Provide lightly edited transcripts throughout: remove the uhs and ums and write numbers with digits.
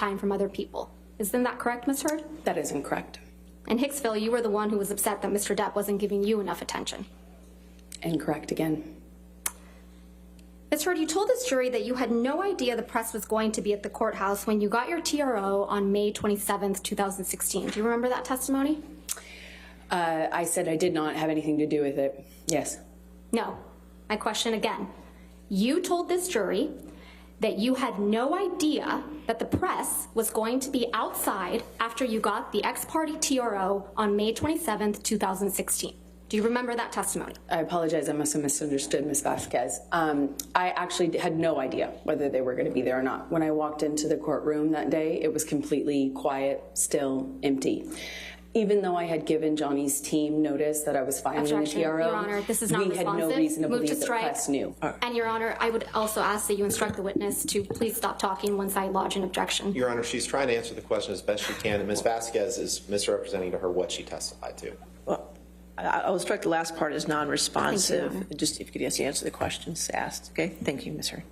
time from other people. Isn't that correct, Ms. Heard? That is incorrect. In Hicksville, you were the one who was upset that Mr. Depp wasn't giving you enough attention. Incorrect again. Ms. Heard, you told this jury that you had no idea the press was going to be at the courthouse when you got your TRO on May 27th, 2016. Do you remember that testimony? I said I did not have anything to do with it. Yes. No. My question again. You told this jury that you had no idea that the press was going to be outside after you got the ex-parte TRO on May 27th, 2016. Do you remember that testimony? I apologize. I must have misunderstood Ms. Vasquez. I actually had no idea whether they were going to be there or not. When I walked into the courtroom that day, it was completely quiet, still, empty. Even though I had given Johnny's team notice that I was filing the TRO, Your Honor, this is not we had no reason to believe the press knew. And Your Honor, I would also ask that you instruct the witness to please stop talking once I lodge an objection. Your Honor, she's trying to answer the question as best she can, and Ms. Vasquez is misrepresenting to her what she testified to. Well, I'll strike the last part as non-responsive. Just if you could just answer the questions asked. Okay, thank you, Ms. Heard.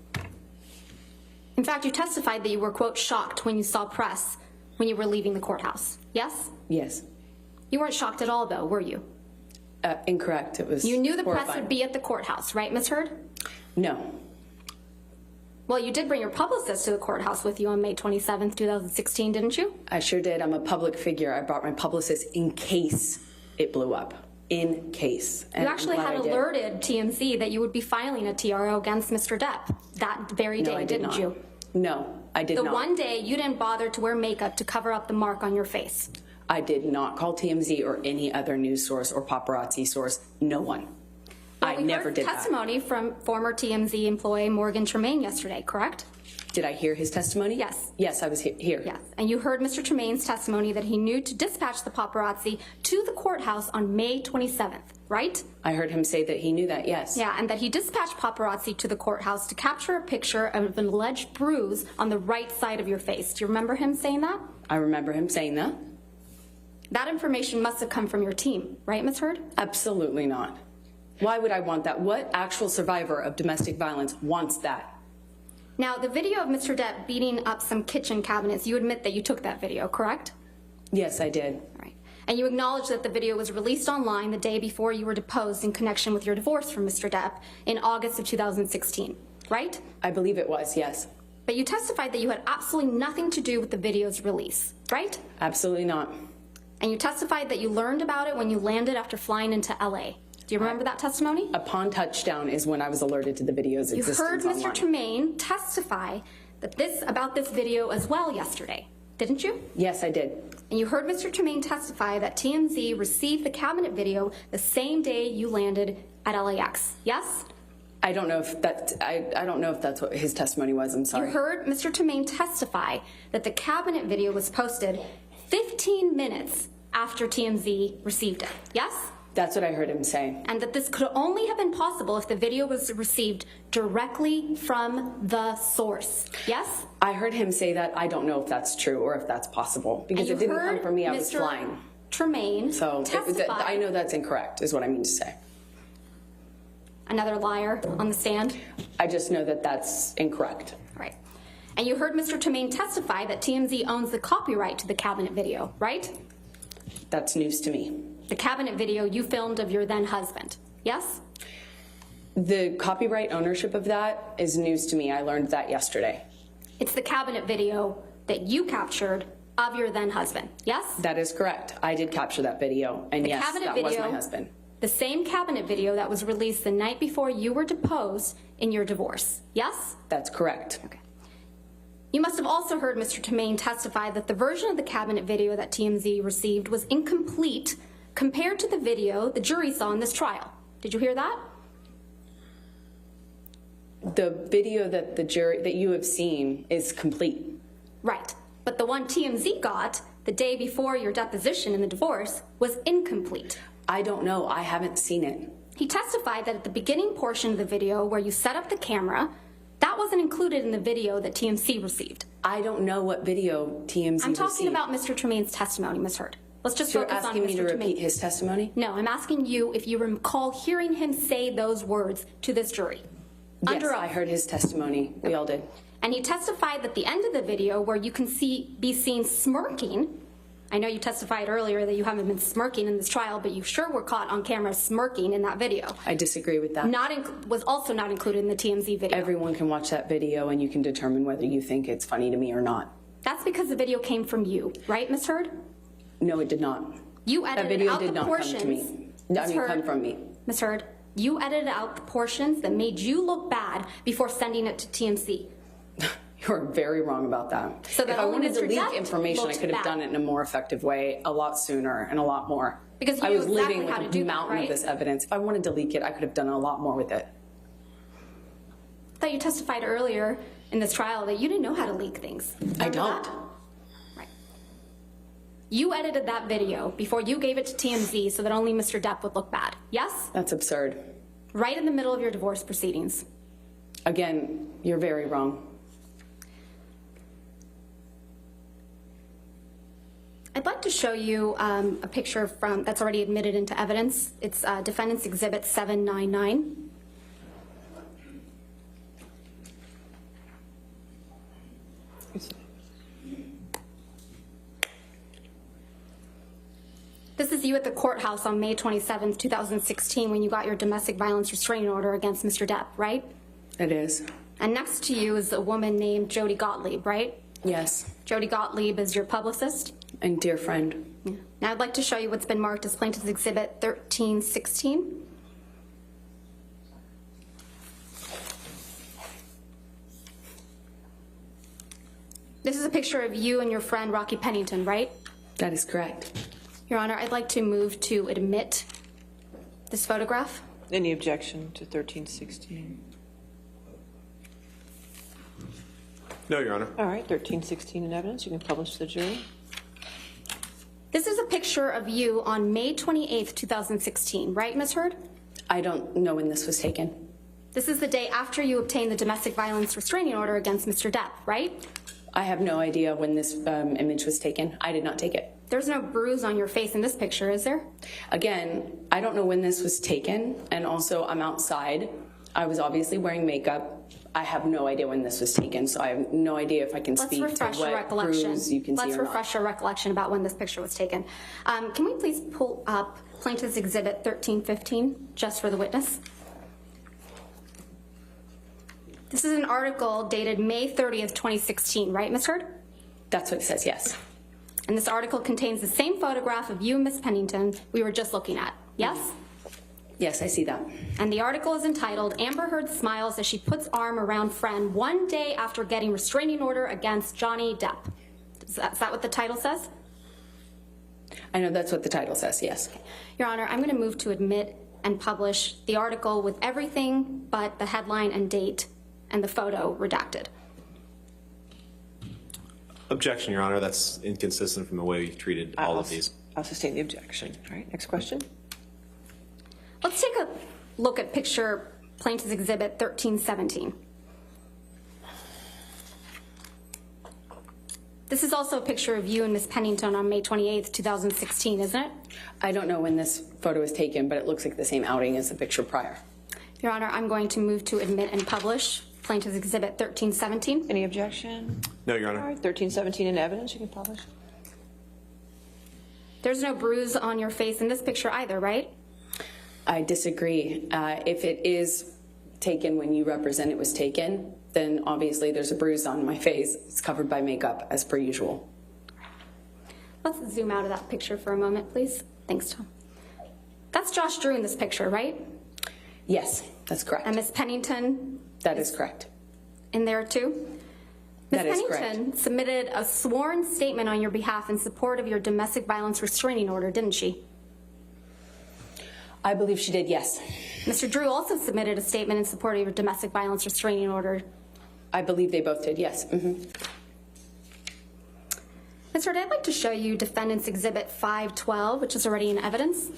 In fact, you testified that you were, quote, shocked when you saw press when you were leaving the courthouse. Yes? Yes. You weren't shocked at all, though, were you? Incorrect. It was You knew the horrifying. press would be at the courthouse, right, Ms. Heard? No. Well, you did bring your publicist to the courthouse with you on May 27th, 2016, didn't you? I sure did. I'm a public figure. I brought my publicist in case it blew up. In case. And you actually had alerted TMZ that you would be filing a TRO against Mr. Depp that very day, No, I did didn't not. you? No, I did The not. one day you didn't bother to wear makeup to cover up the mark on your face. I did not call TMZ or any other news source or paparazzi source. No one. I never did that. Testimony from former TMZ employee Morgan Tremaine yesterday, correct? Did I hear his testimony? Yes. Yes, I was here. Yes. And you heard Mr. Tremaine's testimony that he knew to dispatch the paparazzi to the courthouse on May 27th, right? I heard him say that he knew that, yes. Yeah, and that he dispatched paparazzi to the courthouse to capture a picture of an alleged bruise on the right side of your face. Do you remember him saying that? I remember him saying that. That information must have come from your team, right, Ms. Heard? Absolutely not. Why would I want that? What actual survivor of domestic violence wants that? Now, the video of Mr. Depp beating up some kitchen cabinets, you admit that you took that video, correct? Yes, I did. All right. And you acknowledge that the video was released online the day before you were deposed in connection with your divorce from Mr. Depp in August of 2016, right? I believe it was, yes. But you testified that you had absolutely nothing to do with the video's release, right? Absolutely not. And you testified that you learned about it when you landed after flying into LA. Do you remember that testimony? Upon touchdown is when I was alerted to the video's existence You heard Mr. online. Tremaine testify that about this video as well yesterday, didn't you? Yes, I did. And you heard Mr. Tremaine testify that TMZ received the cabinet video the same day you landed at LAX, yes? I don't know if I don't know if that's what his testimony was. I'm sorry. You heard Mr. Tremaine testify that the cabinet video was posted 15 minutes after TMZ received it, yes? That's what I heard him say. And that this could only have been possible if the video was received directly from the source, yes? I heard him say that. I don't know if that's true or if that's possible because it didn't come from me. I was flying. Tremaine So testified. I know that's incorrect is what I mean to say. Another liar on the stand? I just know that that's incorrect. Right. And you heard Mr. Tremaine testify that TMZ owns the copyright to the cabinet video, right? That's news to me. The cabinet video you filmed of your then husband, yes? The copyright ownership of that is news to me. I learned that yesterday. It's the cabinet video that you captured of your then husband, yes? That is correct. I did capture that video, and yes, that was my husband. The same cabinet video that was released the night before you were deposed in your divorce, yes? That's correct. Okay. You must have also heard Mr. Tremaine testify that the version of the cabinet video that TMZ received was incomplete compared to the video the jury saw in this trial. Did you hear that? The video that that you have seen is complete. Right. But the one TMZ got the day before your deposition in the divorce was incomplete. I don't know. I haven't seen it. He testified that at the beginning portion of the video where you set up the camera, that wasn't included in the video that TMZ received. I don't know what video TMZ received. I'm talking about Mr. Tremaine's testimony, Ms. Heard. Let's just focus on Mr. Tremaine. You're asking me to repeat his testimony? No, I'm asking you if you recall hearing him say those words to this jury. Yes, Under oath. I heard his testimony. We all did. And he testified that the end of the video where you can be seen smirking. I know you testified earlier that you haven't been smirking in this trial, but you sure were caught on camera smirking in that video. I disagree with that. Was also not included in the TMZ video. Everyone can watch that video and you can determine whether you think it's funny to me or not. That's because the video came from you, right, Ms. Hurd? No, it did not. You That edited video out did the not portions. come to me. I mean, come from me. Ms. Hurd, you edited out the portions that made you look bad before sending it to TMZ. You're very wrong about that. So that if I only wanted to Mr. leak Depp information, I looked could have bad. done it in a more effective way, a lot sooner and a lot more. Because you I knew was exactly living how to with do a that, mountain right? of this evidence. If I wanted to leak it, I could have done a lot more with it. I thought you testified earlier in this trial that you didn't know how to leak things. I Remember don't. that? Right. You edited that video before you gave it to TMZ so that only Mr. Depp would look bad. Yes? That's absurd. Right in the middle of your divorce proceedings. Again, you're very wrong. I'd like to show you a picture that's already admitted into evidence. It's Defendant's Exhibit 799. This is you at the courthouse on May 27th, 2016, when you got your domestic violence restraining order against Mr. Depp, right? It is. And next to you is a woman named Jody Gottlieb, right? Yes. Jody Gottlieb is your publicist. And dear friend. Now I'd like to show you what's been marked as Plaintiff's Exhibit 1316. This is a picture of you and your friend Rocky Pennington, right? That is correct. Your Honor, I'd like to move to admit this photograph. Any objection to 1316? No, Your Honor. All right, 1316 in evidence. You can publish to the jury. This is a picture of you on May 28th, 2016, right, Ms. Hurd? I don't know when this was taken. This is the day after you obtained the domestic violence restraining order against Mr. Depp, right? I have no idea when this image was taken. I did not take it. There's no bruise on your face in this picture, is there? Again, I don't know when this was taken, and also I'm outside. I was obviously wearing makeup. I have no idea when this was taken, so I have no idea if I can Let's speak to refresh your what recollection. bruise you can see Let's or not. refresh your recollection about when this picture was taken. Can we please pull up Plaintiff's Exhibit 1315, just for the witness? This is an article dated May 30th, 2016, right, Ms. Hurd? That's what it says, yes. And this article contains the same photograph of you and Ms. Pennington we were just looking at, yes? Yes, I see that. And the article is entitled, Amber Heard Smiles as She Puts Arm Around Friend One Day After Getting Restraining Order Against Johnny Depp. Is that what the title says? I know that's what the title says, yes. Your Honor, I'm going to move to admit and publish the article with everything but the headline and date and the photo redacted. Objection, Your Honor. That's inconsistent from the way we've treated all of these. I'll sustain the objection. All right, next question. Let's take a look at picture Plaintiff's Exhibit 1317. This is also a picture of you and Ms. Pennington on May 28th, 2016, isn't it? I don't know when this photo was taken, but it looks like the same outing as the picture prior. Your Honor, I'm going to move to admit and publish Plaintiff's Exhibit 1317. Any objection? No, Your All Honor. right, 1317 in evidence. You can publish. There's no bruise on your face in this picture either, right? I disagree. If it is taken when you represent it was taken, then obviously there's a bruise on my face. It's covered by makeup, as per usual. Let's zoom out of that picture for a moment, please. Thanks, Tom. That's Josh Drew in this picture, right? Yes, that's correct. And Ms. Pennington That is correct. in there too? Ms. That is Pennington correct. submitted a sworn statement on your behalf in support of your domestic violence restraining order, didn't she? I believe she did, yes. Mr. Drew also submitted a statement in support of your domestic violence restraining order. I believe they both did, yes. Mm-hmm. Ms. Hurd, I'd like to show you Defendant's Exhibit 512, which is already in evidence.